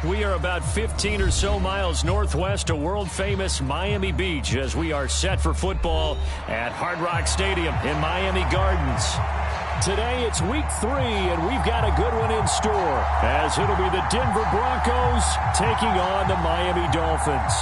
We are about 15 or so miles northwest of world-famous Miami Beach as we are set for football at Hard Rock Stadium in Miami Gardens. Today it's week 3, and we've got a good one in store as it'll be the Denver Broncos taking on the Miami Dolphins.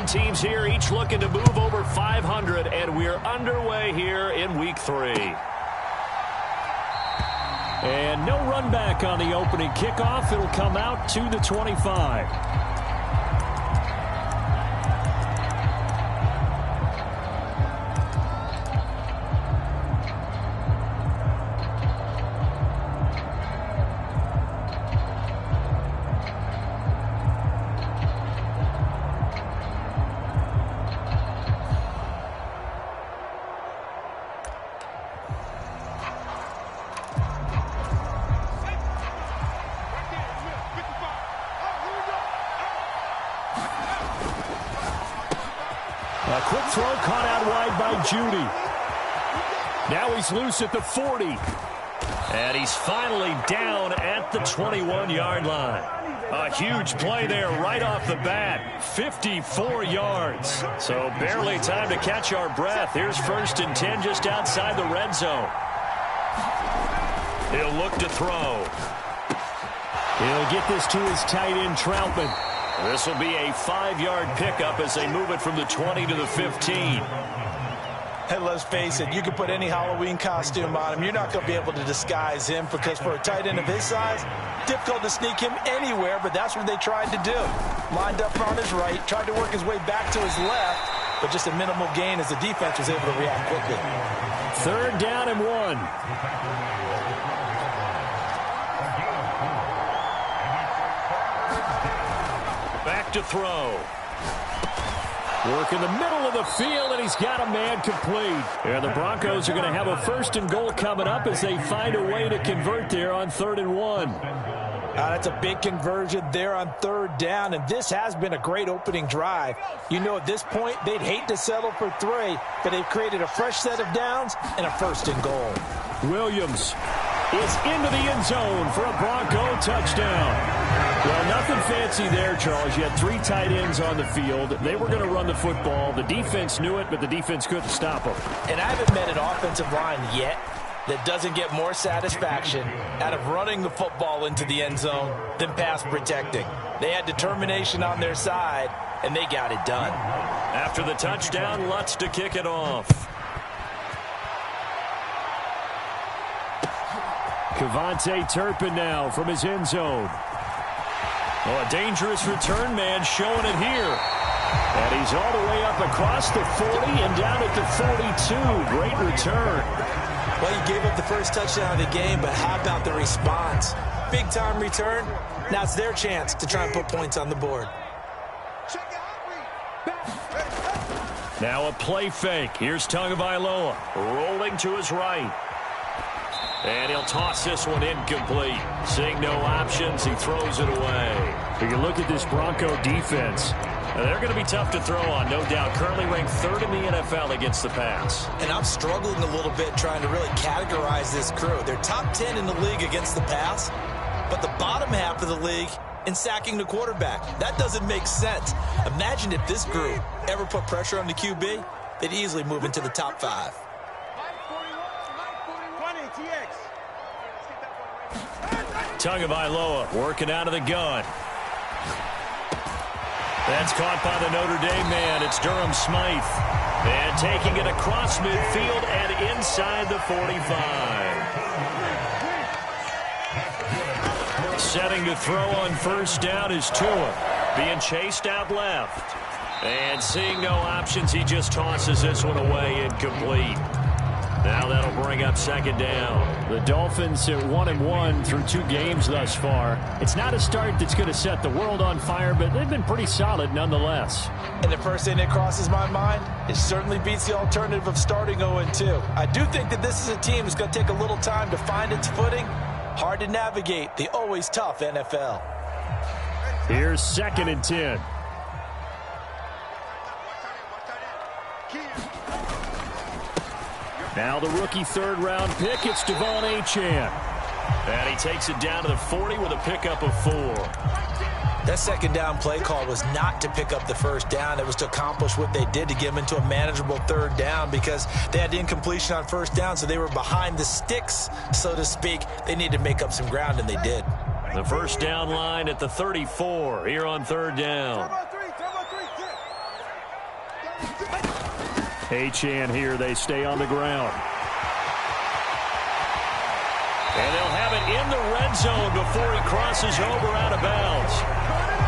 Teams here, each looking to move over 500, and we're underway here in week 3. And no run back on the opening kickoff. It'll come out to the 25. A quick throw caught out wide by Judy. Now he's loose at the 40. And he's finally down at the 21-yard line. A huge play there right off the bat. 54 yards. So barely time to catch our breath. Here's 1st and 10 just outside the red zone. He'll look to throw. He'll get this to his tight end, Troutman. This will be a 5-yard pickup as they move it from the 20 to the 15. Hey, let's face it, you can put any Halloween costume on him. You're not going to be able to disguise him because for a tight end of his size, difficult to sneak him anywhere, but that's what they tried to do. Lined up on his right, tried to work his way back to his left, but just a minimal gain as the defense was able to react quickly. 3rd down and 1. To throw. Work in the middle of the field, and he's got a man complete. And the Broncos are going to have a 1st and goal coming up as they find a way to convert there on 3rd and 1. That's a big conversion there on 3rd down, and this has been a great opening drive. You know, at this point, they'd hate to settle for 3, but they've created a fresh set of downs and a 1st and goal. Williams is into the end zone for a Bronco touchdown. Well, nothing fancy there, Charles. You had 3 tight ends on the field. They were going to run the football. The defense knew it, but the defense couldn't stop them. And I haven't met an offensive line yet that doesn't get more satisfaction out of running the football into the end zone than pass protecting. They had determination on their side, and they got it done. After the touchdown, Lutz to kick it off. Kevontae Turpin now from his end zone. Oh, a dangerous return man showing it here. And he's all the way up across the 40 and down at the 42. Great return. Well, you gave up the first touchdown of the game, but how about the response? Big-time return. Now it's their chance to try and put points on the board. Now a play fake. Here's Tagovailoa rolling to his right. And he'll toss this one incomplete. Seeing no options, he throws it away. If you look at this Bronco defense, they're going to be tough to throw on, no doubt. Currently ranked 3rd in the NFL against the pass. And I'm struggling a little bit trying to really categorize this crew. They're top 10 in the league against the pass, but the bottom half of the league in sacking the quarterback. That doesn't make sense. Imagine if this group ever put pressure on the QB, they'd easily move into the top 5. Tagovailoa working out of the gun. That's caught by the Notre Dame man. It's Durham Smythe. And taking it across midfield and inside the 45. Setting to throw on 1st down is Tua. Being chased out left. And seeing no options, he just tosses this one away incomplete. Now that'll bring up second down. The Dolphins at 1-1 through 2 games thus far. It's not a start that's going to set the world on fire, but they've been pretty solid nonetheless. And the first thing that crosses my mind, it certainly beats the alternative of starting 0-2. I do think that this is a team that's going to take a little time to find its footing. Hard to navigate the always tough NFL. Here's 2nd and 10. Now the rookie third-round pick, it's Devon Achane. And he takes it down to the 40 with a pickup of 4. That second down play call was not to pick up the first down. It was to accomplish what they did to get them into a manageable third down because they had incompletion on first down, so they were behind the sticks, so to speak. They needed to make up some ground, and they did. The first down line at the 34 here on third down. Achane here, they stay on the ground. And they'll have it in the red zone before he crosses over out of bounds.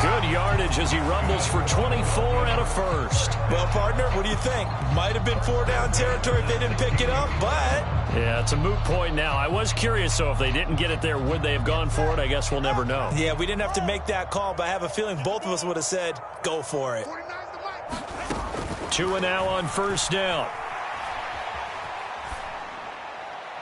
Good yardage as he rumbles for 24 and a first. Well, partner, what do you think? Might have been 4-down territory if they didn't pick it up, but... Yeah, it's a moot point now. I was curious, so if they didn't get it there, would they have gone for it? I guess we'll never know. Yeah, we didn't have to make that call, but I have a feeling both of us would have said, go for it. 2 now on first down.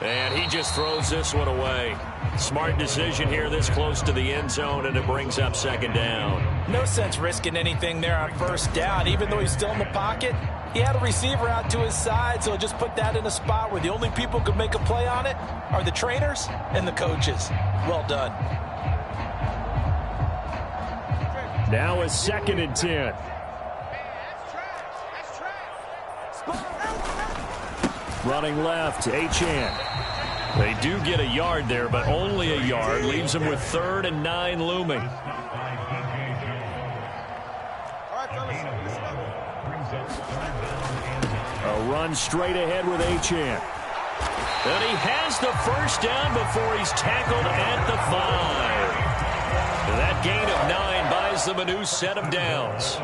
And he just throws this one away. Smart decision here this close to the end zone, and it brings up second down. No sense risking anything there on first down. Even though he's still in the pocket, he had a receiver out to his side, so just put that in a spot where the only people who could make a play on it are the trainers and the coaches. Well done. Now a 2nd and 10. Running left, Achane. They do get a yard there, but only a yard. Leaves them with 3rd and 9 looming. A run straight ahead with Achane. And he has the first down before he's tackled at the 5. That gain of 9 buys them a new set of downs.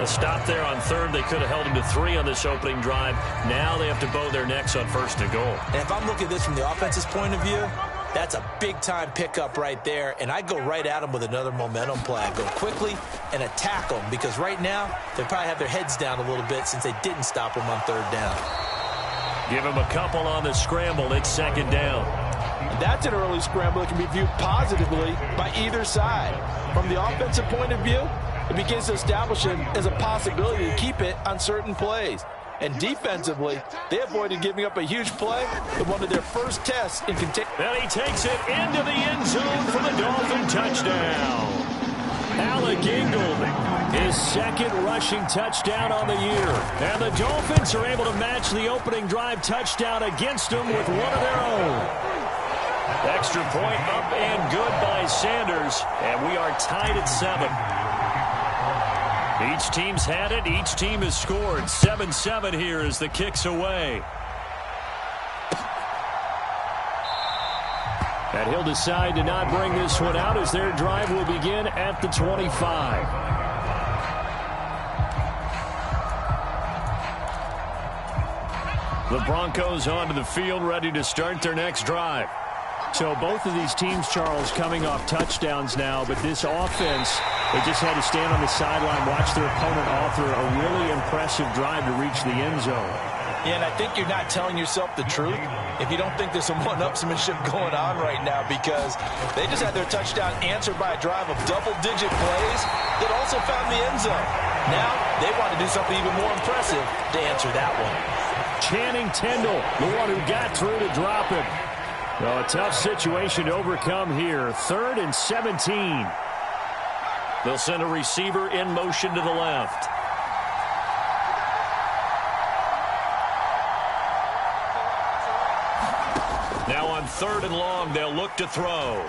A stop there on 3rd. They could have held him to 3 on this opening drive. Now they have to bow their necks on 1st and goal. And if I'm looking at this from the offense's point of view, that's a big-time pickup right there. And I go right at them with another momentum play. I go quickly and attack them because right now they probably have their heads down a little bit since they didn't stop them on 3rd down. Give him a couple on the scramble. It's second down. That's an early scramble that can be viewed positively by either side. From the offensive point of view, it begins to establish him as a possibility to keep it on certain plays. And defensively, they avoided giving up a huge play in one of their first tests in contain. And he takes it into the end zone for the Dolphin touchdown. Alec Ingold, his 2nd rushing touchdown on the year. And the Dolphins are able to match the opening drive touchdown against them with one of their own. Extra point up and good by Sanders. And we are tied at 7. Each team's had it. Each team has scored. 7-7 here as the kick's away. And he'll decide to not bring this one out as their drive will begin at the 25. The Broncos onto the field, ready to start their next drive. So both of these teams, Charles, coming off touchdowns now, but this offense, they just had to stand on the sideline, watch their opponent author a really impressive drive to reach the end zone. Yeah, and I think you're not telling yourself the truth if you don't think there's some one-upsmanship going on right now because they just had their touchdown answered by a drive of double-digit plays that also found the end zone. Now they want to do something even more impressive to answer that one. Channing Tindall, the one who got through to drop it. Well, a tough situation to overcome here. 3rd and 17. They'll send a receiver in motion to the left. Now on 3rd and long, they'll look to throw.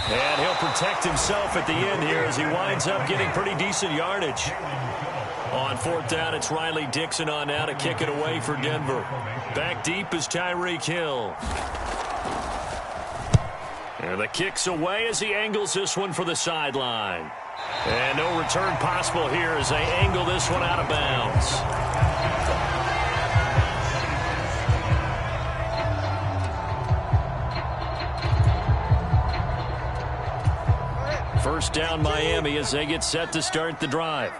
And he'll protect himself at the end here as he winds up getting pretty decent yardage. On 4th down, it's Riley Dixon on now to kick it away for Denver. Back deep is Tyreek Hill. And the kick's away as he angles this one for the sideline. And no return possible here as they angle this one out of bounds. First down Miami as they get set to start the drive.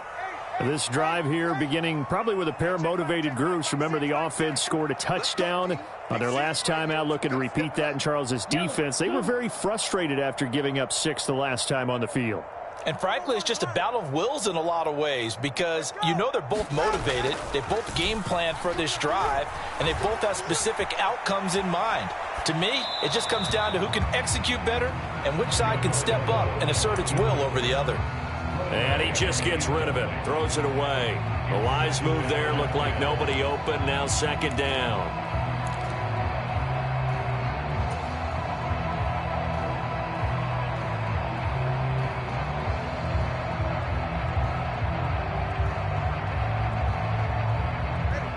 This drive here beginning probably with a pair of motivated groups. Remember, the offense scored a touchdown on their last time out, looking to repeat that in Charles's defense. They were very frustrated after giving up 6 the last time on the field. And frankly, it's just a battle of wills in a lot of ways because you know they're both motivated. They both game planned for this drive, and they both have specific outcomes in mind. To me, it just comes down to who can execute better and which side can step up and assert its will over the other. And he just gets rid of it, throws it away. A wise move there, looked like nobody open, now second down.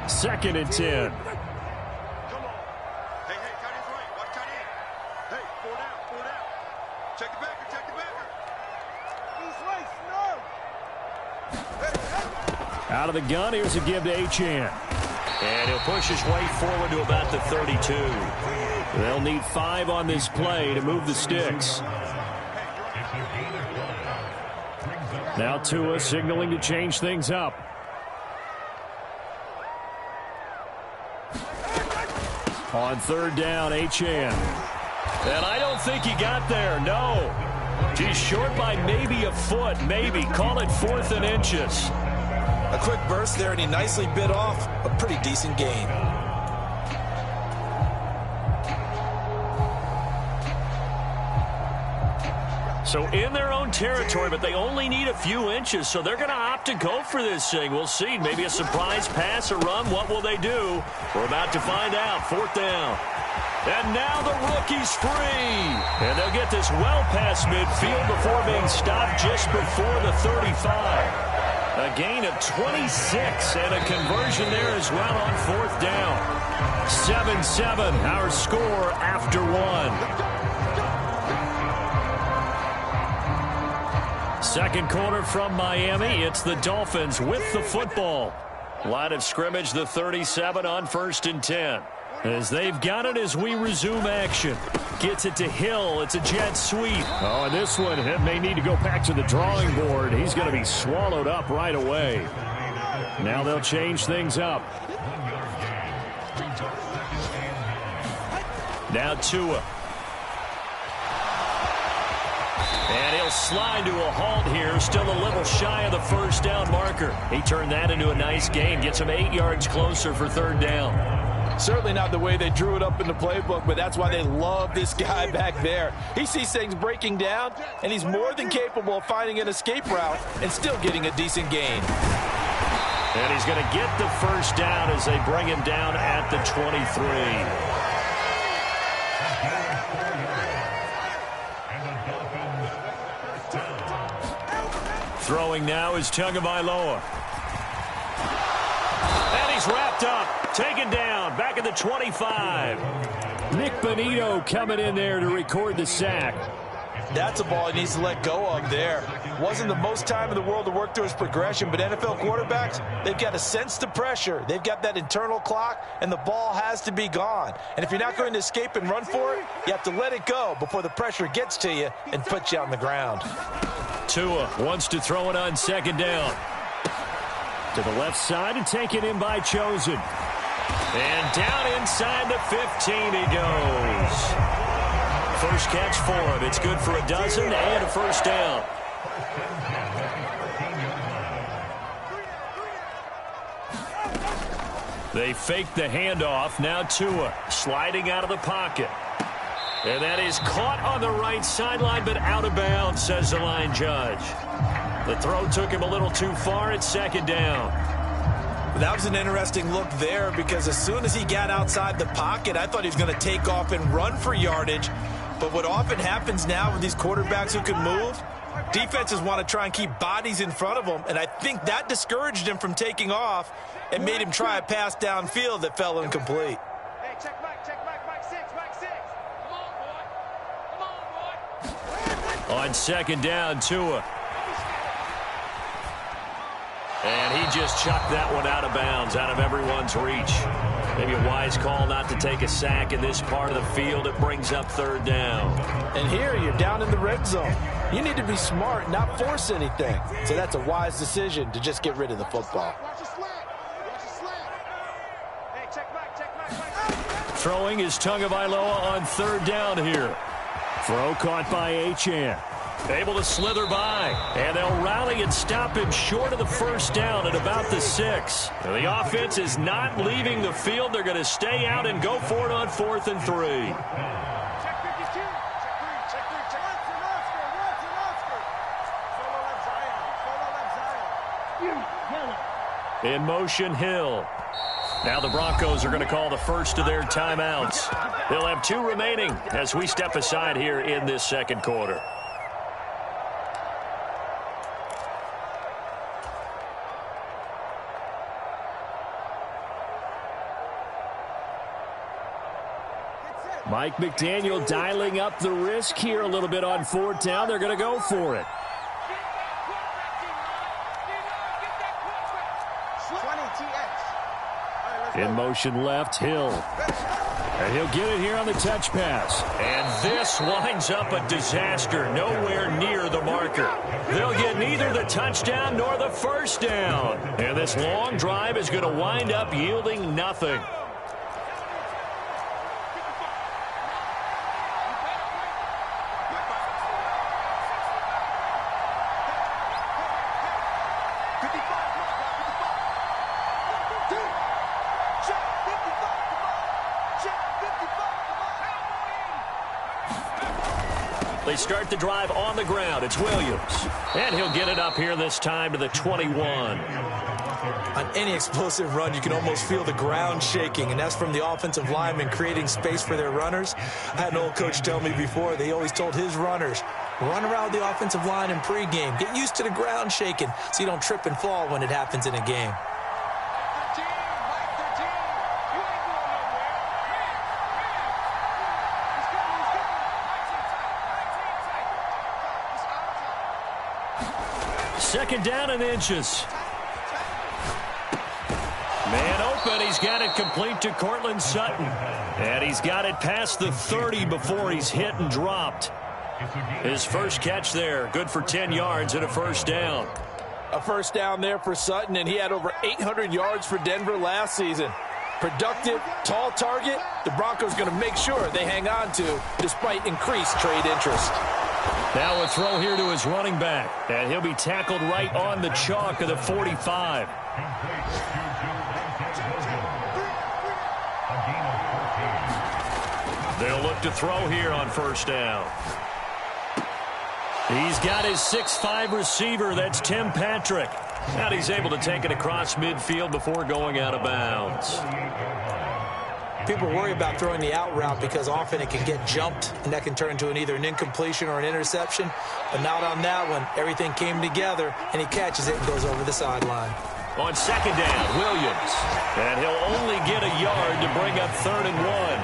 Second and 10. Out of the gun, here's a give to Achane. And he'll push his way forward to about the 32. They'll need 5 on this play to move the sticks. Now Tua signaling to change things up. On third down, Achane. And I don't think he got there, no. He's short by maybe a foot, maybe. Call it 4th and inches. A quick burst there, and he nicely bit off a pretty decent gain. So in their own territory, but they only need a few inches, so they're going to opt to go for this thing. We'll see. Maybe a surprise pass, a run. What will they do? We're about to find out. 4th down. And now the rookie's free. And they'll get this well past midfield before being stopped just before the 35. A gain of 26 and a conversion there as well on 4th down. 7-7, our score after 1. Second quarter from Miami. It's the Dolphins with the football. Line of scrimmage, the 37 on 1st and 10. As they've got it as we resume action. Gets it to Hill. It's a jet sweep. Oh, and this one may need to go back to the drawing board. He's going to be swallowed up right away. Now they'll change things up. Now Tua. And he'll slide to a halt here. Still a little shy of the first down marker. He turned that into a nice gain. Gets him 8 yards closer for 3rd down. Certainly not the way they drew it up in the playbook, but that's why they love this guy back there. He sees things breaking down, and he's more than capable of finding an escape route and still getting a decent gain. And he's going to get the first down as they bring him down at the 23. Throwing now is Tagovailoa. And he's wrapped up, taken down, back at the 25. Nick Bonito coming in there to record the sack. That's a ball he needs to let go of there. Wasn't the most time in the world to work through his progression, but NFL quarterbacks, they've got to sense the pressure. They've got that internal clock, and the ball has to be gone. And if you're not going to escape and run for it, you have to let it go before the pressure gets to you and puts you on the ground. Tua wants to throw it on 2nd down. To the left side and taken in by Chosen. And down inside the 15 he goes. First catch for him. It's good for a dozen and a first down. They fake the handoff. Now Tua sliding out of the pocket. And that is caught on the right sideline, but out of bounds, says the line judge. The throw took him a little too far. It's 2nd down. That was an interesting look there because as soon as he got outside the pocket, I thought he was going to take off and run for yardage. But what often happens now with these quarterbacks who can move, defenses want to try and keep bodies in front of them, and I think that discouraged him from taking off and made him try a pass downfield that fell incomplete. Hey, check Mike 6, Mike 6. Come on, boy. On 2nd down, Tua. And he just chucked that one out of bounds, out of everyone's reach. Maybe a wise call not to take a sack in this part of the field. It brings up third down. And here you're down in the red zone. You need to be smart, not force anything. So that's a wise decision to just get rid of the football. Throwing is Tagovailoa on third down here. Throw caught by Achane. Able to slither by, and they'll rally and stop him short of the first down at about the 6. The offense is not leaving the field. They're going to stay out and go for it on 4th and 3. In motion, Hill. Now the Broncos are going to call the first of their timeouts. They'll have 2 remaining as we step aside here in this second quarter. Mike McDaniel dialing up the risk here a little bit on 4th down. They're going to go for it. In motion left, Hill. And he'll get it here on the touch pass. And this winds up a disaster, nowhere near the marker. They'll get neither the touchdown nor the first down. And this long drive is going to wind up yielding nothing. They start the drive on the ground. It's Williams. And he'll get it up here this time to the 21. On any explosive run, you can almost feel the ground shaking, and that's from the offensive linemen creating space for their runners. I had an old coach tell me before, they always told his runners, run around the offensive line in pregame. Get used to the ground shaking so you don't trip and fall when it happens in a game. Second down and inches. Man open. He's got it complete to Courtland Sutton. And he's got it past the 30 before he's hit and dropped. His first catch there. Good for 10 yards and a first down. A first down there for Sutton, and he had over 800 yards for Denver last season. Productive, tall target. The Broncos going to make sure they hang on to despite increased trade interest. Now a throw here to his running back. And he'll be tackled right on the chalk of the 45. They'll look to throw here on first down. He's got his 6'5" receiver. That's Tim Patrick. And he's able to take it across midfield before going out of bounds. People worry about throwing the out route because often it can get jumped, and that can turn into either an incompletion or an interception. But not on that one. Everything came together, and he catches it and goes over the sideline. On second down, Williams. And he'll only get a yard to bring up 3rd and 1.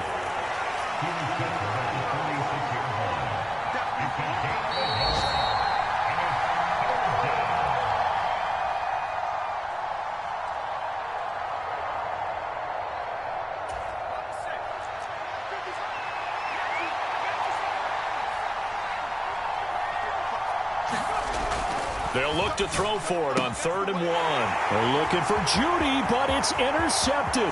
They'll look to throw for it on 3rd and 1. They're looking for Judy, but it's intercepted.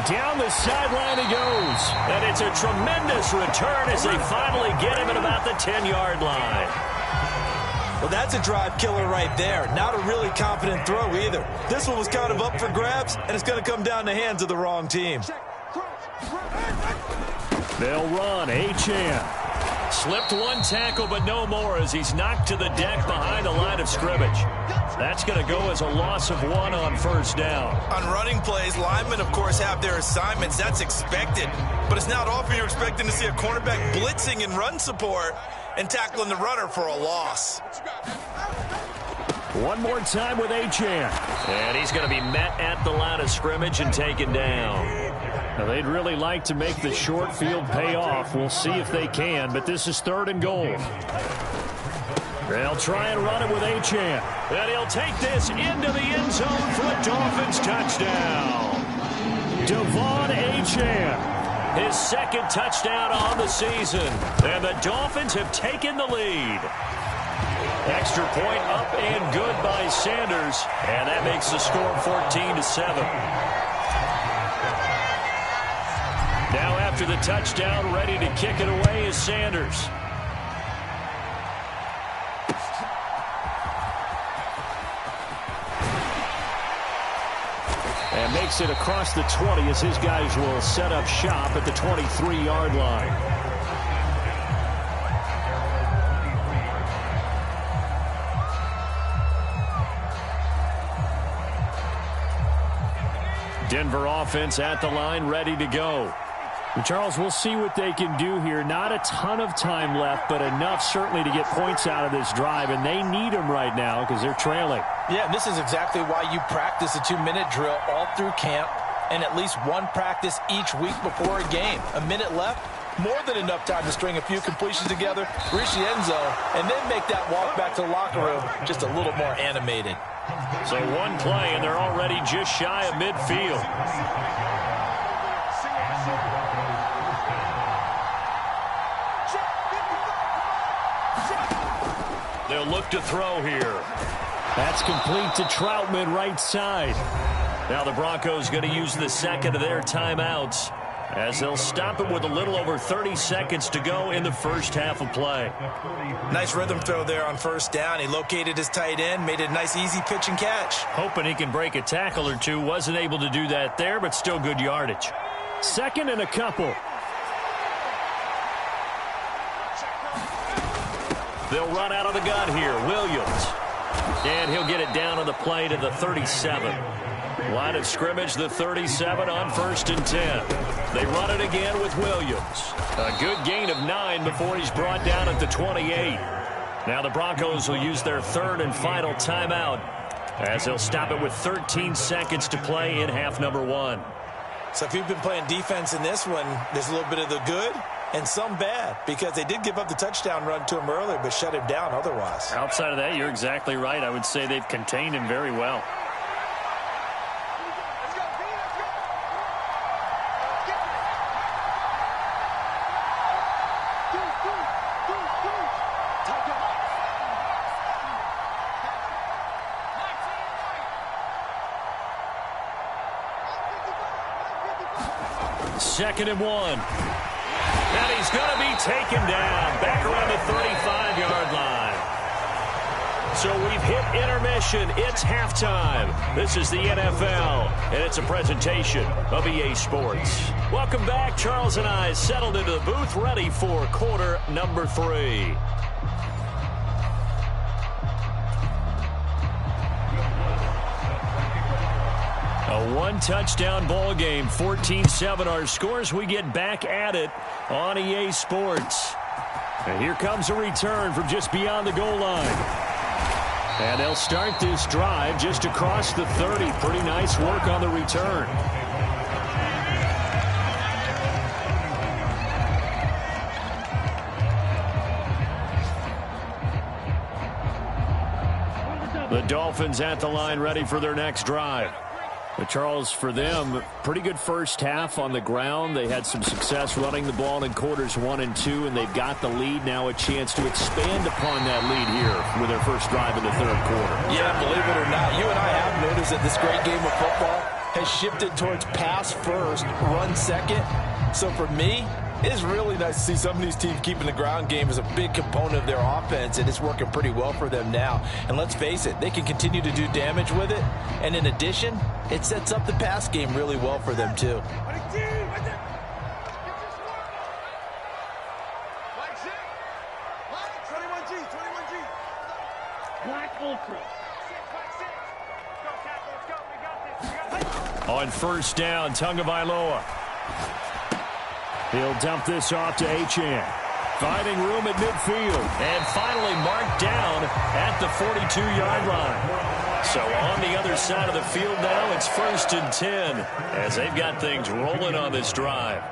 Down the sideline he goes. And it's a tremendous return as they finally get him at about the 10-yard line. Well, that's a drive killer right there. Not a really confident throw either. This one was kind of up for grabs, and it's going to come down the hands of the wrong team. They'll run. Achane. Slipped one tackle, but no more as he's knocked to the deck behind the line of scrimmage. That's going to go as a loss of 1 on first down. On running plays, linemen, of course, have their assignments. That's expected. But it's not often you're expecting to see a cornerback blitzing in run support and tackling the runner for a loss. One more time with Achane. And he's going to be met at the line of scrimmage and taken down. Now, they'd really like to make the short field pay off. We'll see if they can, but this is 3rd and goal. They'll try and run it with Achane. And he'll take this into the end zone for a Dolphins touchdown. Devon Achane. His second touchdown on the season. And the Dolphins have taken the lead. Extra point up and good by Sanders. And that makes the score 14-7. Now after the touchdown, ready to kick it away is Sanders. And makes it across the 20 as his guys will set up shop at the 23-yard line. Denver offense at the line, ready to go. And Charles, we'll see what they can do here. Not a ton of time left, but enough certainly to get points out of this drive, and they need them right now because they're trailing. Yeah, and this is exactly why you practice a 2-minute drill all through camp and at least one practice each week before a game. A minute left, more than enough time to string a few completions together, reach the end zone, and then make that walk back to the locker room just a little more animated. So one play, and they're already just shy of midfield. They'll look to throw here. That's complete to Troutman, right side. Now the Broncos going to use the second of their timeouts as they'll stop it with a little over 30 seconds to go in the first half of play. Nice rhythm throw there on first down. He located his tight end, made it a nice easy pitch and catch. Hoping he can break a tackle or two. Wasn't able to do that there, but still good yardage. Second and a couple. They'll run out of the gun here. Williams. And he'll get it down on the play to the 37. Line of scrimmage, the 37 on 1st and 10. They run it again with Williams. A good gain of 9 before he's brought down at the 28. Now the Broncos will use their third and final timeout as they'll stop it with 13 seconds to play in half number 1. So if you've been playing defense in this one, there's a little bit of the good and some bad, because they did give up the touchdown run to him earlier, but shut him down otherwise. Outside of that, you're exactly right. I would say they've contained him very well. Second and 1. And he's going to be taken down back around the 35-yard line. So we've hit intermission. It's halftime. This is the NFL, and it's a presentation of EA Sports. Welcome back. Charles and I settled into the booth, ready for quarter number 3. A one-touchdown ball game, 14-7 our scores. We get back at it on EA Sports. And here comes a return from just beyond the goal line. And they'll start this drive just across the 30. Pretty nice work on the return. The Dolphins at the line, ready for their next drive. But Charles, for them, pretty good first half on the ground. They had some success running the ball in quarters 1 and 2, and they've got the lead now, a chance to expand upon that lead here with their first drive in the third quarter. Yeah, believe it or not, you and I have noticed that this great game of football has shifted towards pass first, run second. So for me, it's really nice to see some of these teams keeping the ground game as a big component of their offense, and it's working pretty well for them now. And let's face it, they can continue to do damage with it. And in addition, it sets up the pass game really well for them, too. On first down, Tagovailoa. He'll dump this off to Achane. Finding room at midfield. And finally marked down at the 42-yard line. So on the other side of the field now, it's 1st and 10 as they've got things rolling on this drive.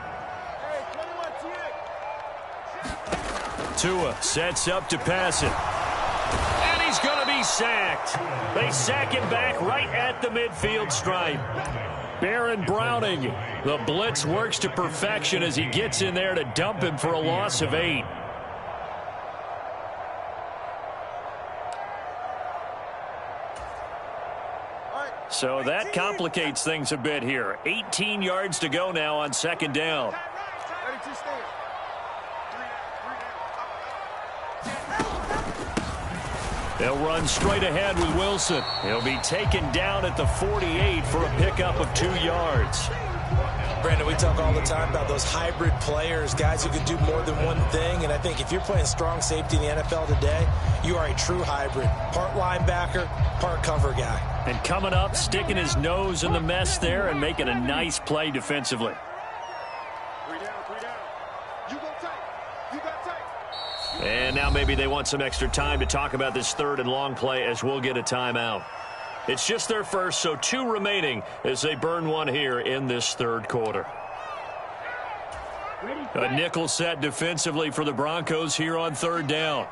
Tua sets up to pass it. And he's going to be sacked. They sack him back right at the midfield stripe. Baron Browning. The blitz works to perfection as he gets in there to dump him for a loss of 8. So that complicates things a bit here. 18 yards to go now on second down. They'll run straight ahead with Wilson. He'll be taken down at the 48 for a pickup of 2 yards. Brandon, we talk all the time about those hybrid players, guys who can do more than one thing. And I think if you're playing strong safety in the NFL today, you are a true hybrid. Part linebacker, part cover guy. And coming up, sticking his nose in the mess there and making a nice play defensively. 3 down, 3 down. You go tight. You got tight. And now maybe they want some extra time to talk about this third and long play as we'll get a timeout. It's just their first, so 2 remaining as they burn one here in this third quarter. A nickel set defensively for the Broncos here on third down.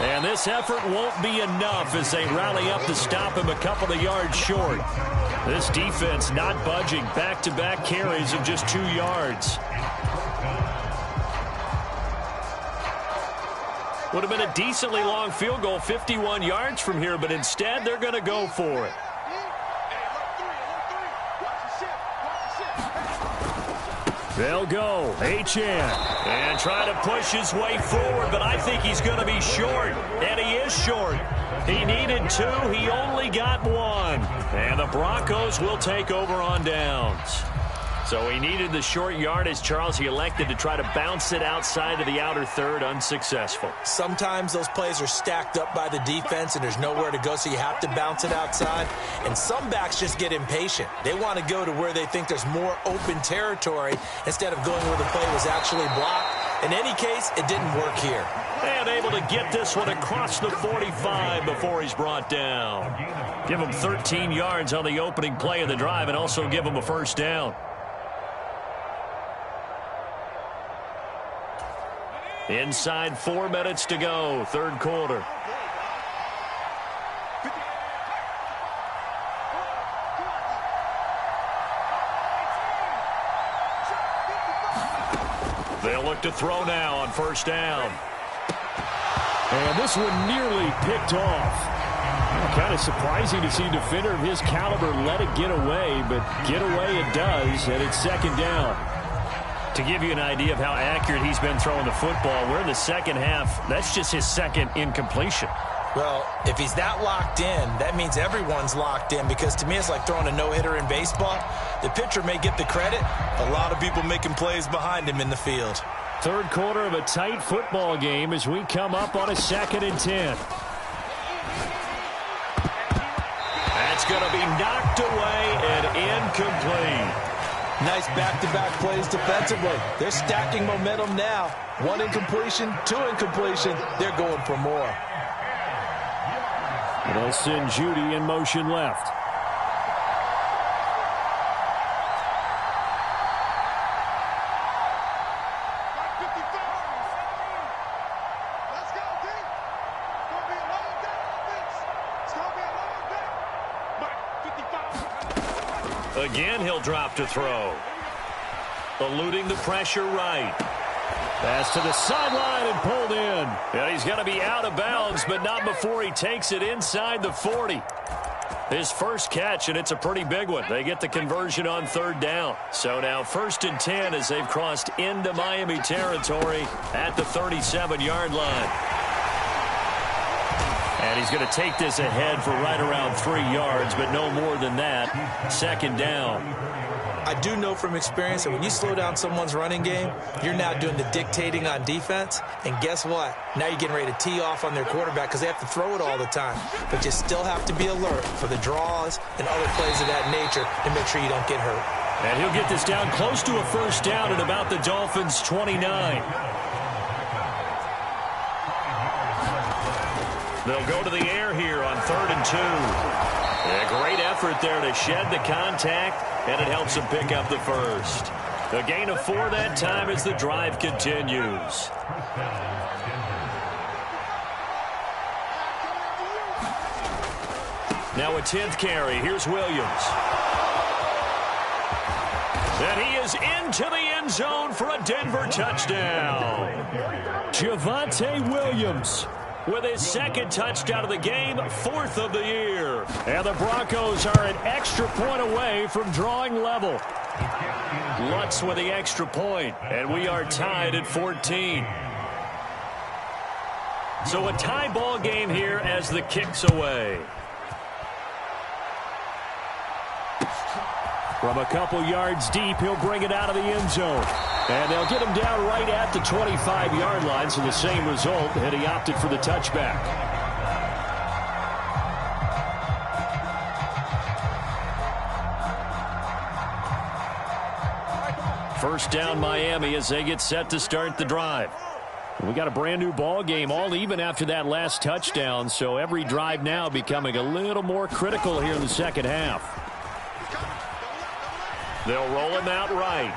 And this effort won't be enough as they rally up to stop him a couple of yards short. This defense not budging. Back-to-back carries of just 2 yards. Would have been a decently long field goal, 51 yards from here, but instead they're going to go for it. They'll go. Achane. And try to push his way forward, but I think he's going to be short. And he is short. He needed 2. He only got 1. And the Broncos will take over on downs. So he needed the short yardage, Charles. He elected to try to bounce it outside of the outer third, unsuccessful. Sometimes those plays are stacked up by the defense and there's nowhere to go, so you have to bounce it outside. And some backs just get impatient. They want to go to where they think there's more open territory instead of going where the play was actually blocked. In any case, it didn't work here. And able to get this one across the 45 before he's brought down. Give him 13 yards on the opening play of the drive and also give him a first down. Inside 4 minutes to go, third quarter. They'll look to throw now on first down. And this one nearly picked off. Kind of surprising to see a defender of his caliber let it get away, but get away it does, and it's second down. To give you an idea of how accurate he's been throwing the football, we're in the second half. That's just his second incompletion. Well, if he's that locked in, that means everyone's locked in, because to me it's like throwing a no-hitter in baseball. The pitcher may get the credit. A lot of people making plays behind him in the field. Third quarter of a tight football game as we come up on a 2nd and 10. That's going to be knocked away and incomplete. Nice back-to-back plays defensively. They're stacking momentum now. 1 incompletion, 2 incompletion. They're going for more. They'll send Judy in motion left. Again, he'll drop to throw. Eluding the pressure right. Pass to the sideline and pulled in. And he's going to be out of bounds, but not before he takes it inside the 40. His first catch, and it's a pretty big one. They get the conversion on third down. So now 1st and 10 as they've crossed into Miami territory at the 37-yard line. And he's going to take this ahead for right around 3 yards, but no more than that. Second down. I do know from experience that when you slow down someone's running game, you're now doing the dictating on defense. And guess what? Now you're getting ready to tee off on their quarterback because they have to throw it all the time. But you still have to be alert for the draws and other plays of that nature to make sure you don't get hurt. And he'll get this down close to a first down at about the Dolphins' 29. They'll go to the air here on 3rd and 2. A great effort there to shed the contact, and it helps them pick up the first. A gain of 4 that time as the drive continues. Now a 10th carry. Here's Williams. And he is into the end zone for a Denver touchdown. Javonte Williams with his second touchdown of the game, 4th of the year. And the Broncos are an extra point away from drawing level. Lutz with the extra point, and we are tied at 14. So a tie ball game here as the kick's away. From a couple yards deep, he'll bring it out of the end zone. And they'll get him down right at the 25-yard line, so the same result, and he opted for the touchback. First down Miami as they get set to start the drive. We got a brand new ball game, all even after that last touchdown, so every drive now becoming a little more critical here in the second half. They'll roll him out right.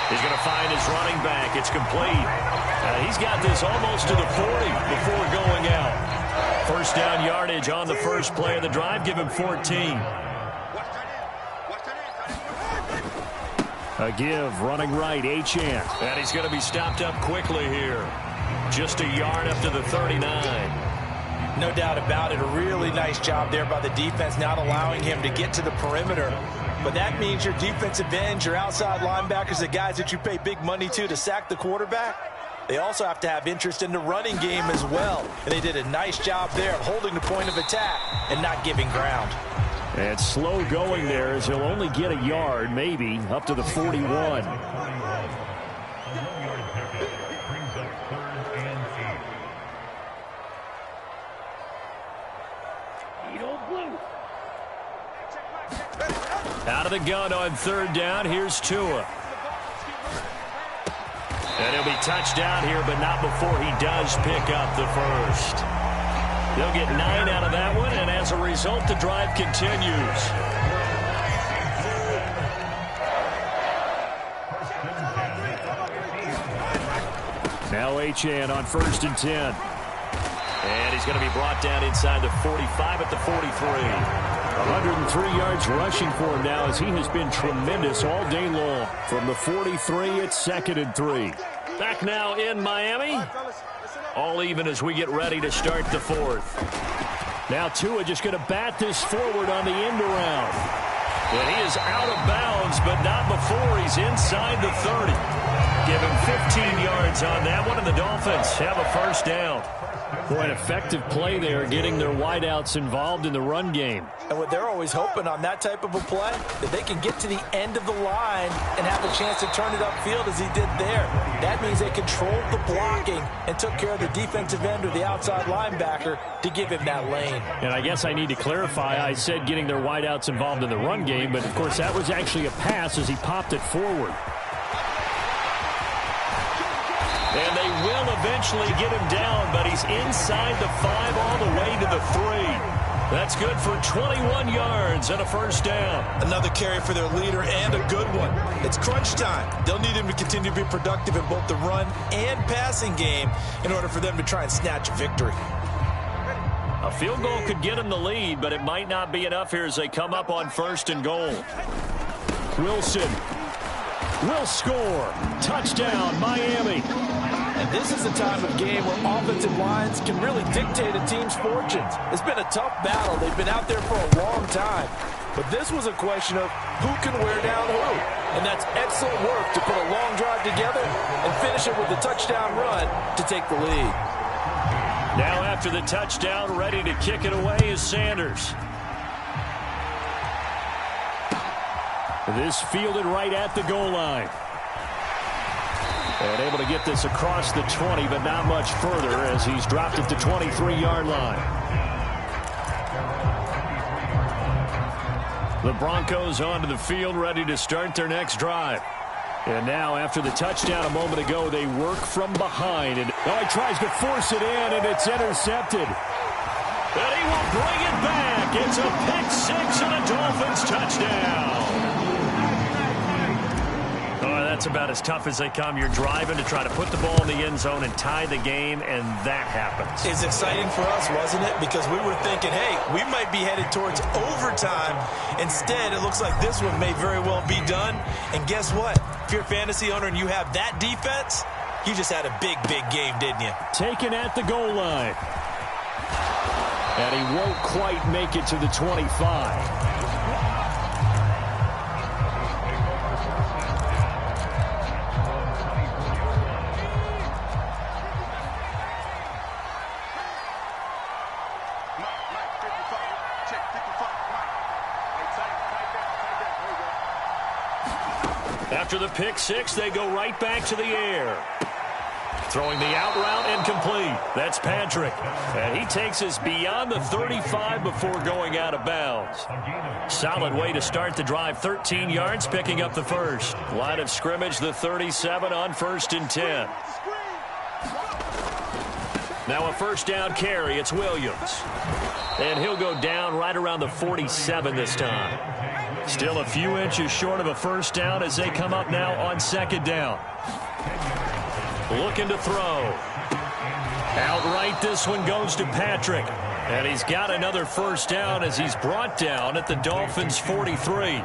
He's going to find his running back. It's complete. He's got this almost to the 40 before going out. First down yardage on the first play of the drive. Give him 14. A give, running right, Achane. And he's going to be stopped up quickly here. Just a yard up to the 39. No doubt about it. A really nice job there by the defense, not allowing him to get to the perimeter. But that means your defensive ends, your outside linebackers, the guys that you pay big money to sack the quarterback, they also have to have interest in the running game as well. And they did a nice job there of holding the point of attack and not giving ground. And slow going there as he'll only get a yard, maybe, up to the 41. Out of the gun on third down. Here's Tua. And he'll be touched down here, but not before he does pick up the first. They'll get 9 out of that one, and as a result, the drive continues. Now Achane on 1st and 10. And he's going to be brought down inside the 45 at the 43. 103 yards rushing for him now as he has been tremendous all day long. From the 43, it's 2nd and 3. Back now in Miami. All even as we get ready to start the 4th. Now Tua just going to bat this forward on the end around. And he is out of bounds, but not before he's inside the 30. Give him 15 yards on that one, and the Dolphins have a first down. Boy, an effective play there, getting their wideouts involved in the run game. And what they're always hoping on that type of a play, that they can get to the end of the line and have a chance to turn it upfield as he did there. That means they controlled the blocking and took care of the defensive end or the outside linebacker to give him that lane. And I guess I need to clarify, I said getting their wideouts involved in the run game, but of course that was actually a pass as he popped it forward. And they will eventually get him down, but he's inside the 5 all the way to the 3. That's good for 21 yards and a first down. Another carry for their leader and a good one. It's crunch time. They'll need him to continue to be productive in both the run and passing game in order for them to try and snatch a victory. A field goal could get them the lead, but it might not be enough here as they come up on 1st and goal. Wilson will score. Touchdown, Miami. And this is the time of game where offensive lines can really dictate a team's fortunes. It's been a tough battle. They've been out there for a long time. But this was a question of who can wear down who. And that's excellent work to put a long drive together and finish it with a touchdown run to take the lead. Now after the touchdown, ready to kick it away is Sanders. This fielded right at the goal line. And able to get this across the 20, but not much further as he's dropped it to 23-yard line. The Broncos onto the field, ready to start their next drive. And now, after the touchdown a moment ago, they work from behind. And he tries to force it in, and it's intercepted. And he will bring it back. It's a pick 6 and a Dolphins touchdown. That's about as tough as they come. You're driving to try to put the ball in the end zone and tie the game, and that happens. It's exciting for us, wasn't it? Because we were thinking, hey, we might be headed towards overtime. Instead, it looks like this one may very well be done. And guess what? If you're a fantasy owner and you have that defense, you just had a big, big game, didn't you? Taken at the goal line. And he won't quite make it to the 25. After the pick six, they go right back to the air. Throwing the out route incomplete. That's Patrick. And he takes us beyond the 35 before going out of bounds. Solid way to start the drive. 13 yards, picking up the first. Line of scrimmage, the 37 on 1st and 10. Now a first down carry. It's Williams. And he'll go down right around the 47 this time. Still a few inches short of a first down as they come up now on 2nd down. Looking to throw. Outright, this one goes to Patrick. And he's got another first down as he's brought down at the Dolphins' 43.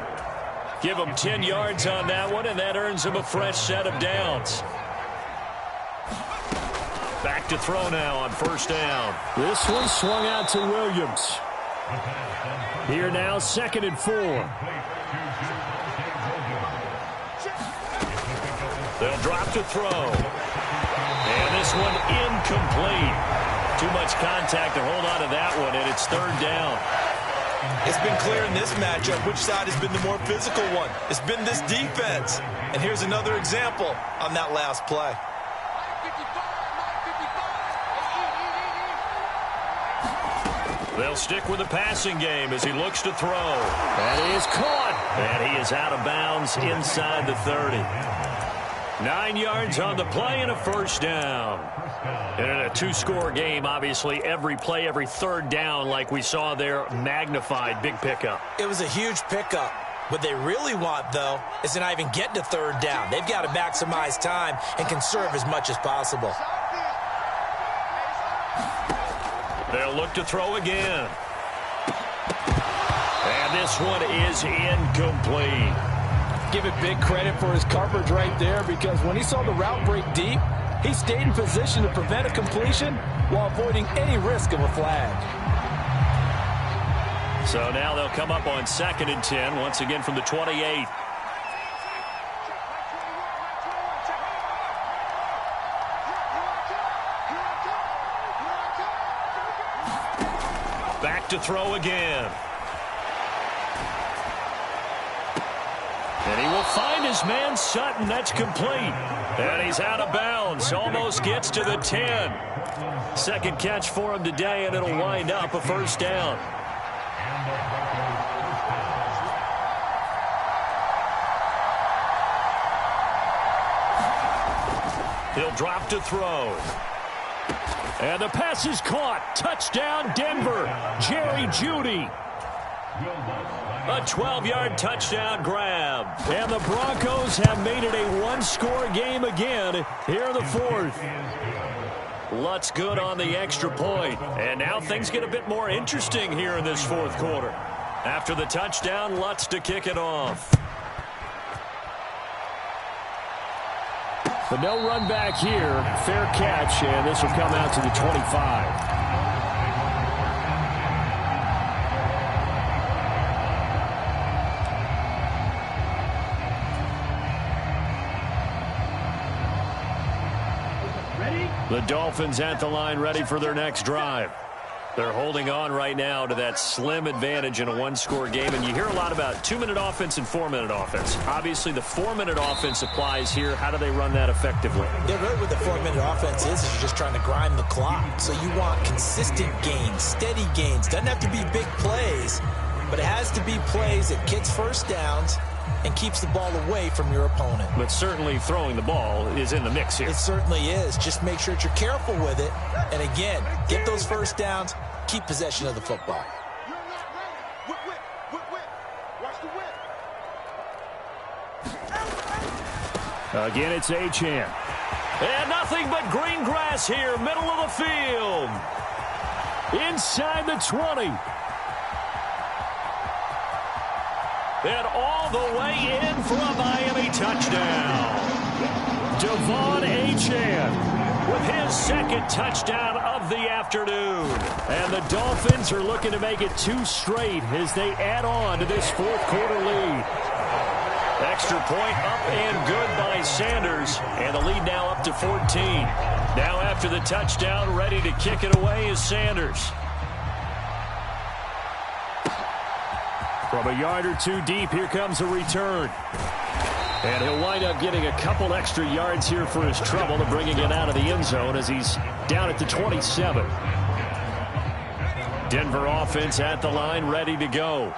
Give him 10 yards on that one, and that earns him a fresh set of downs. Back to throw now on 1st down. This one swung out to Williams. Here now, 2nd and 4. They'll drop to throw. And this one incomplete. Too much contact to hold on to that one, and it's 3rd down. It's been clear in this matchup which side has been the more physical one. It's been this defense. And here's another example on that last play. They'll stick with the passing game as he looks to throw. That is caught. And he is out of bounds inside the 30. 9 yards on the play and a first down. And in a 2-score game, obviously, every play, every 3rd down, like we saw there, magnified. Big pickup. It was a huge pickup. What they really want, though, is to not even get to 3rd down. They've got to maximize time and conserve as much as possible. They'll look to throw again. And this one is incomplete. Give it big credit for his coverage right there, because when he saw the route break deep, he stayed in position to prevent a completion while avoiding any risk of a flag. So now they'll come up on 2nd and 10, once again from the 28. Back to throw again. And he will find his man Sutton. That's complete. And he's out of bounds. Almost gets to the 10. 2nd catch for him today, and it'll wind up a first down. He'll drop to throw. And the pass is caught. Touchdown, Denver. Jerry Jeudy. A 12-yard touchdown grab. And the Broncos have made it a 1-score game again here in the 4th. Lutz good on the extra point. And now things get a bit more interesting here in this 4th quarter. After the touchdown, Lutz to kick it off. But no run back here. Fair catch, and this will come out to the 25. The Dolphins at the line, ready for their next drive. They're holding on right now to that slim advantage in a 1-score game. And you hear a lot about 2-minute offense and 4-minute offense. Obviously, the 4-minute offense applies here. How do they run that effectively? Yeah, really what the 4-minute offense is you're just trying to grind the clock. So you want consistent gains, steady gains. Doesn't have to be big plays, but it has to be plays that gets first downs and keeps the ball away from your opponent. But certainly throwing the ball is in the mix here. It certainly is. Just make sure that you're careful with it. And again, get those first downs, keep possession of the football. Again, it's Achane. And nothing but green grass here, middle of the field. Inside the 20. And all the way in for a Miami touchdown. De'Von Achane with his second touchdown of the afternoon. And the Dolphins are looking to make it 2 straight as they add on to this fourth quarter lead. Extra point up and good by Sanders. And the lead now up to 14. Now after the touchdown, ready to kick it away is Sanders. From a yard or 2 deep, here comes a return. And he'll wind up getting a couple extra yards here for his trouble and bringing it out of the end zone as he's down at the 27. Denver offense at the line, ready to go.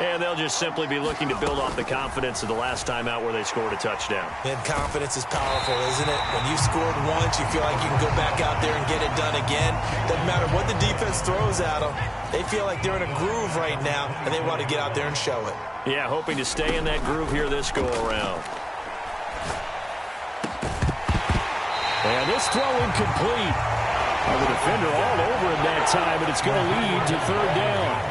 And they'll just simply be looking to build off the confidence of the last time out where they scored a touchdown. And confidence is powerful, isn't it? When you scored once, you feel like you can go back out there and get it done again. Doesn't matter what the defense throws at them. They feel like they're in a groove right now, and they want to get out there and show it. Yeah, hoping to stay in that groove here this go-around. And this throw incomplete. The defender all over him that time, and it's going to lead to 3rd down.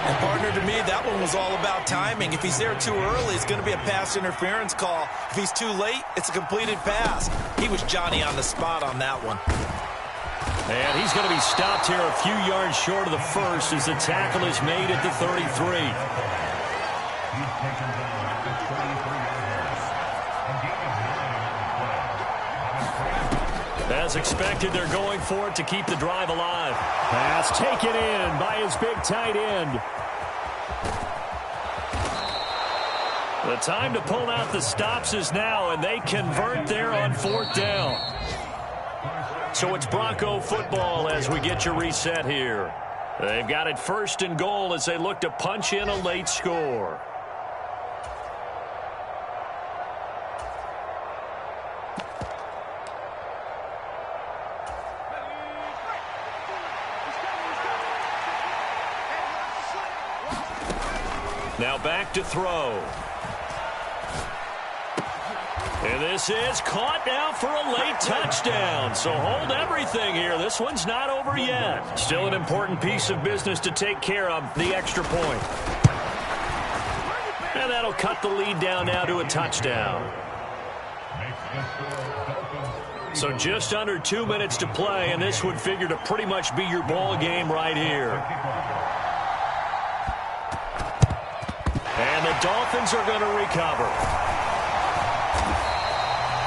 And, partner, to me, that one was all about timing. If he's there too early, it's going to be a pass interference call. If he's too late, it's a completed pass. He was Johnny on the spot on that one. And he's going to be stopped here a few yards short of the first as the tackle is made at the 33. As expected, they're going for it to keep the drive alive. Pass taken in by his big tight end. The time to pull out the stops is now, and they convert there on 4th down. So it's Bronco football as we get your reset here. They've got it 1st and goal as they look to punch in a late score. Now back to throw. And this is caught now for a late touchdown. So hold everything here. This one's not over yet. Still an important piece of business to take care of, the extra point. And that'll cut the lead down now to a touchdown. So just under 2 minutes to play, and this would figure to pretty much be your ball game right here. And the Dolphins are going to recover.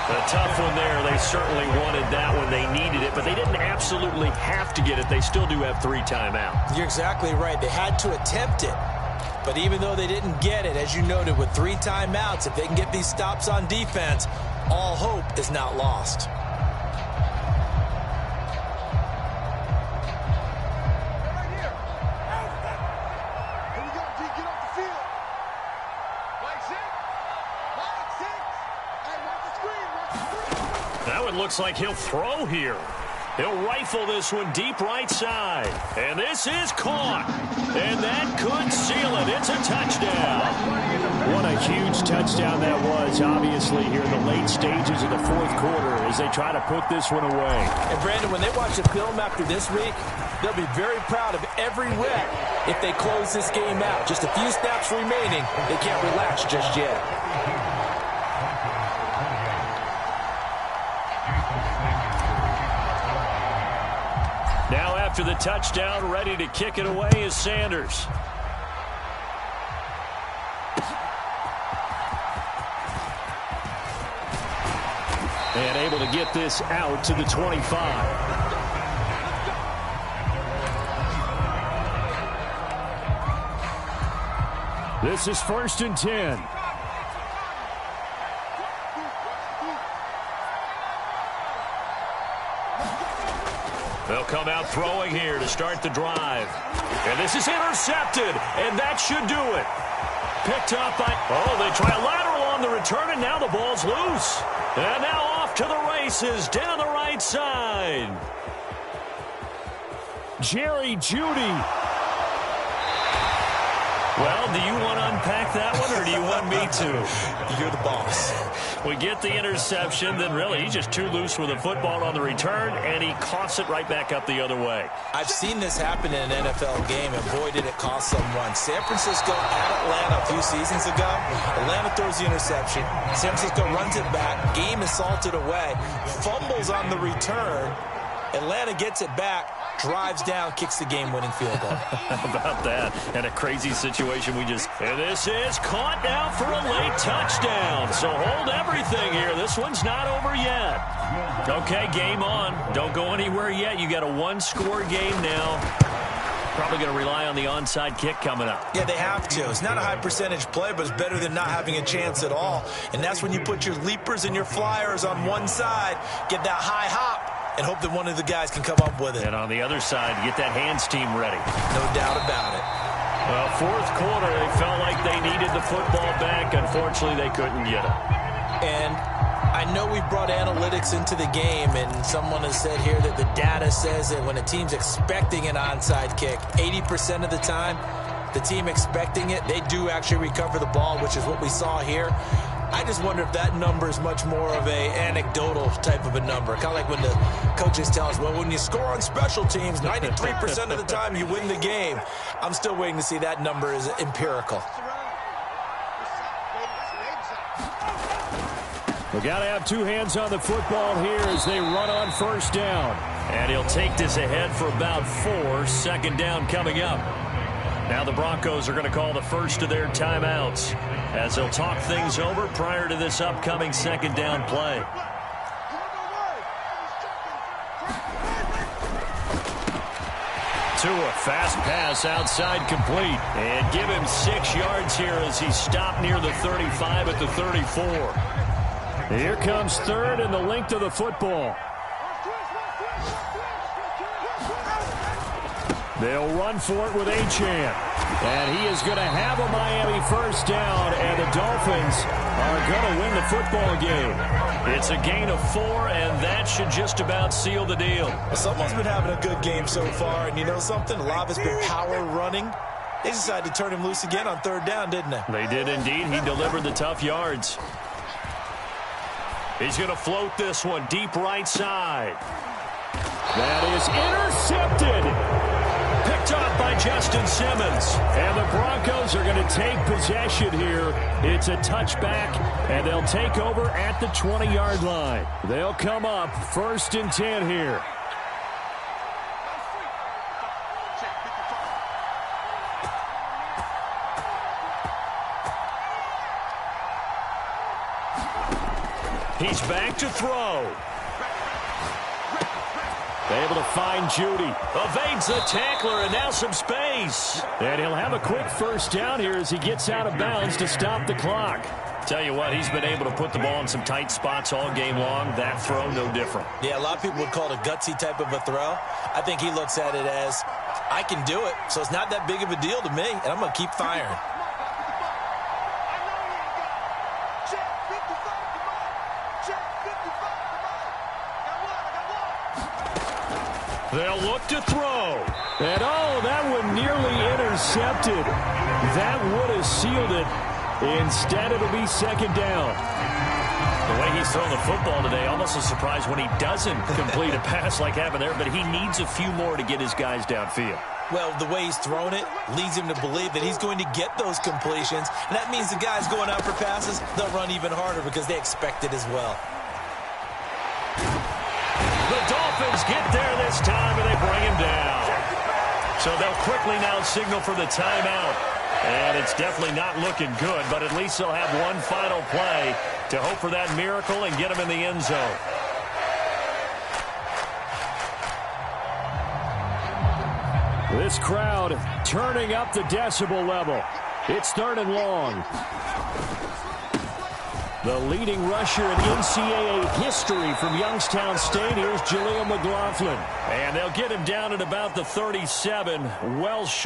A tough one there. They certainly wanted that one. They needed it, but they didn't absolutely have to get it. They still do have 3 timeouts. You're exactly right. They had to attempt it. But even though they didn't get it, as you noted, with 3 timeouts, if they can get these stops on defense, all hope is not lost. Looks like he'll throw here. He'll rifle this one deep right side. And this is caught. And that could seal it. It's a touchdown. What a huge touchdown that was, obviously, here in the late stages of the 4th quarter as they try to put this one away. And, Brandon, when they watch the film after this week, they'll be very proud of every rep if they close this game out. Just a few snaps remaining. They can't relax just yet. Now after the touchdown, ready to kick it away is Sanders. And able to get this out to the 25. This is 1st and 10. They'll come out throwing here to start the drive. And this is intercepted, and that should do it. Picked up by... Oh, they try a lateral on the return, and now the ball's loose. And now off to the races down the right side. Jerry Jeudy. Well, do you want to unpack that one, or do you want me to? You're the boss. We get the interception, then really he's just too loose with the football on the return, and he coughs it right back up the other way. I've seen this happen in an NFL game, and boy, did it cost someone. San Francisco at Atlanta a few seasons ago. Atlanta throws the interception. San Francisco runs it back. Game is salted away. Fumbles on the return. Atlanta gets it back. Drives down, kicks the game-winning field goal. How about that? And a crazy situation and this is caught now for a late touchdown. So hold everything here. This one's not over yet. Okay, game on. Don't go anywhere yet. You got a one-score game now. Probably going to rely on the onside kick coming up. Yeah, they have to. It's not a high-percentage play, but it's better than not having a chance at all. And that's when you put your leapers and your flyers on one side, get that high hop, and hope that one of the guys can come up with it. And on the other side, get that hands team ready. No doubt about it. Well, fourth quarter, they felt like they needed the football back. Unfortunately, they couldn't get it. And I know we brought analytics into the game, and someone has said here that the data says that when a team's expecting an onside kick, 80% of the time, the team expecting it, they do actually recover the ball, which is what we saw here. I just wonder if that number is much more of a anecdotal type of a number. Kind of like when the coaches tell us, well, when you score on special teams, 93% of the time you win the game. I'm still waiting to see that number is empirical. We got to have two hands on the football here as they run on first down. And he'll take this ahead for about 4. Second down coming up. Now the Broncos are going to call the first of their timeouts as they'll talk things over prior to this upcoming second down play. Tua, fast pass outside complete. And give him 6 yards here as he stopped near the 35 at the 34. Here comes third and the length of the football. They'll run for it with Achane. And he is going to have a Miami first down, and the Dolphins are going to win the football game. It's a gain of 4, and that should just about seal the deal. Well, someone's been having a good game so far, and you know something? A lot of it's been power running. They decided to turn him loose again on third down, didn't they? They did indeed. He delivered the tough yards. He's going to float this one deep right side. That is intercepted. Picked up by Justin Simmons. And the Broncos are going to take possession here. It's a touchback, and they'll take over at the 20-yard line. They'll come up first and 10 here. He's back to throw. Able to find Judy. Evades the tackler, and now some space. And he'll have a quick first down here as he gets out of bounds to stop the clock. Tell you what, he's been able to put the ball in some tight spots all game long. That throw, no different. Yeah, a lot of people would call it a gutsy type of a throw. I think he looks at it as, I can do it, so it's not that big of a deal to me, and I'm going to keep firing. They'll look to throw. And oh, that one nearly intercepted. That would have sealed it. Instead, it'll be second down. The way he's throwing the football today, almost a surprise when he doesn't complete a pass like happened there, but he needs a few more to get his guys downfield. Well, the way he's thrown it leads him to believe that he's going to get those completions, and that means the guys going out for passes, they'll run even harder because they expect it as well. The Dolphins get there this time, and they bring him down. So they'll quickly now signal for the timeout. And it's definitely not looking good, but at least they'll have one final play to hope for that miracle and get him in the end zone. This crowd turning up the decibel level. It's third and long. The leading rusher in NCAA history from Youngstown State. Here's Jaleel McLaughlin. And they'll get him down at about the 37. Well short.